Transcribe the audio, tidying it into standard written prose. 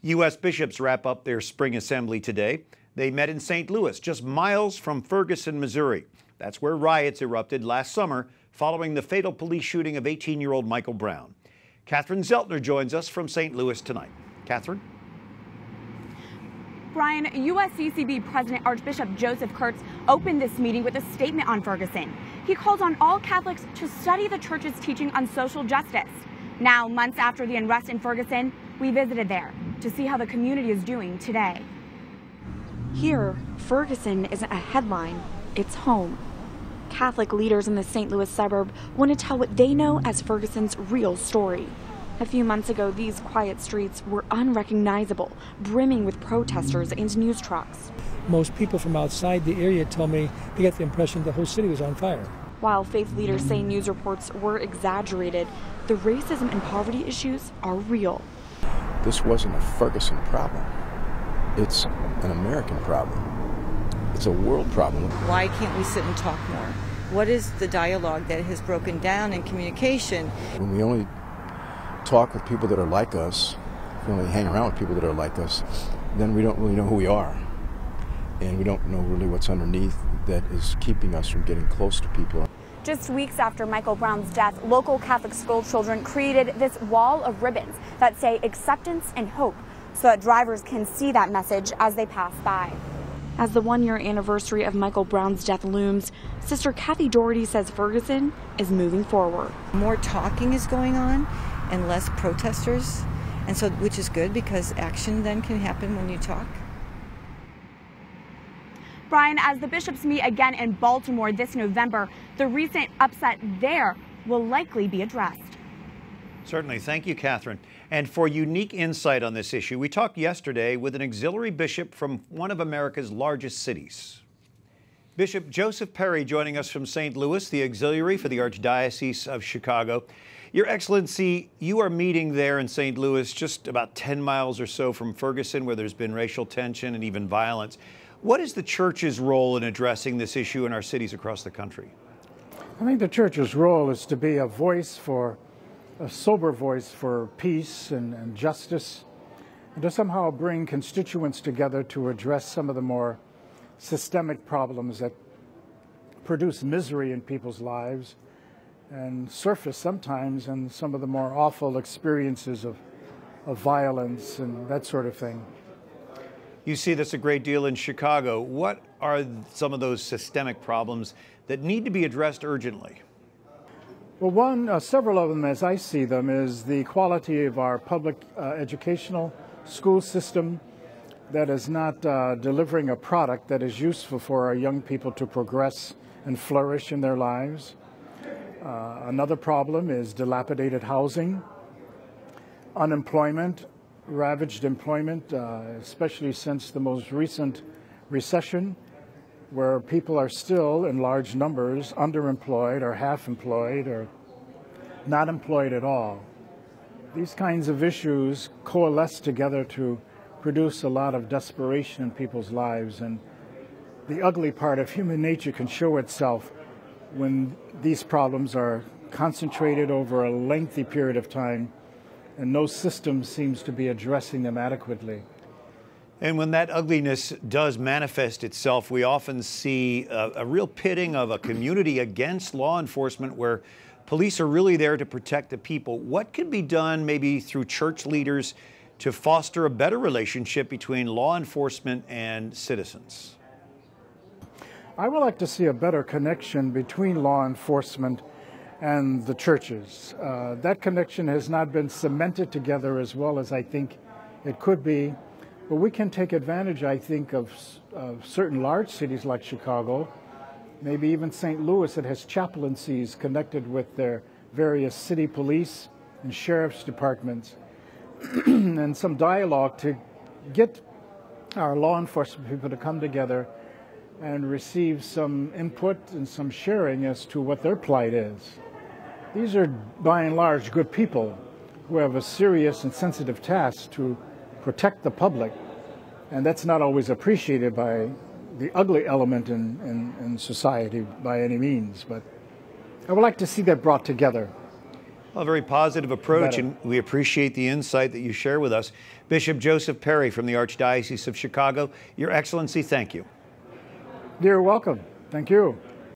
U.S. bishops wrap up their spring assembly today. They met in St. Louis, just miles from Ferguson, Missouri. That's where riots erupted last summer following the fatal police shooting of 18-year-old Michael Brown. Catherine Szeltner joins us from St. Louis tonight. Catherine? Brian, USCCB President Archbishop Joseph Kurtz opened this meeting with a statement on Ferguson. He called on all Catholics to study the church's teaching on social justice. Now, months after the unrest in Ferguson, we visited there to see how the community is doing today. Here, Ferguson isn't a headline, it's home. Catholic leaders in the St. Louis suburb want to tell what they know as Ferguson's real story. A few months ago, these quiet streets were unrecognizable, brimming with protesters and news trucks. Most people from outside the area told me they get the impression the whole city was on fire. While faith leaders say news reports were exaggerated, the racism and poverty issues are real. This wasn't a Ferguson problem. It's an American problem. It's a world problem. Why can't we sit and talk more? What is the dialogue that has broken down in communication? When we only talk with people that are like us, if we only hang around with people that are like us, then we don't really know who we are. And we don't know really what's underneath that is keeping us from getting close to people. Just weeks after Michael Brown's death, local Catholic school children created this wall of ribbons that say acceptance and hope so that drivers can see that message as they pass by. As the one-year anniversary of Michael Brown's death looms, Sister Kathy Doherty says Ferguson is moving forward. More talking is going on and less protesters, and so which is good because action then can happen when you talk. Brian, as the bishops meet again in Baltimore this November, the recent upset there will likely be addressed. Certainly. Thank you, Catherine. And for unique insight on this issue, we talked yesterday with an auxiliary bishop from one of America's largest cities. Bishop Joseph Perry joining us from St. Louis, the auxiliary for the Archdiocese of Chicago. Your Excellency, you are meeting there in St. Louis, just about 10 miles or so from Ferguson, where there's been racial tension and even violence. What is the Church's role in addressing this issue in our cities across the country? I think the Church's role is to be a sober voice for peace and justice, and to somehow bring constituents together to address some of the more systemic problems that produce misery in people's lives and surface sometimes in some of the more awful experiences of violence and that sort of thing. You see this a great deal in Chicago. What are some of those systemic problems that need to be addressed urgently? Well, several of them, as I see them, is the quality of our public educational school system that is not delivering a product that is useful for our young people to progress and flourish in their lives. Another problem is dilapidated housing, unemployment, ravaged employment, especially since the most recent recession, where people are still in large numbers underemployed or half employed or not employed at all. These kinds of issues coalesce together to produce a lot of desperation in people's lives, and the ugly part of human nature can show itself when these problems are concentrated over a lengthy period of time and no system seems to be addressing them adequately. And when that ugliness does manifest itself, we often see a real pitting of a community against law enforcement where police are really there to protect the people. What can be done maybe through church leaders to foster a better relationship between law enforcement and citizens? I would like to see a better connection between law enforcement and the churches. That connection has not been cemented together as well as I think it could be. But we can take advantage, I think, of certain large cities like Chicago, maybe even St. Louis that has chaplaincies connected with their various city police and sheriff's departments, and some dialogue to get our law enforcement people to come together and receive some input and some sharing as to what their plight is. These are, by and large, good people who have a serious and sensitive task to protect the public, and that's not always appreciated by the ugly element in society by any means, but I would like to see that brought together. A very positive approach, better. and we appreciate the insight that you share with us. Bishop Joseph Perry from the Archdiocese of Chicago, Your Excellency, thank you. You're welcome. Thank you.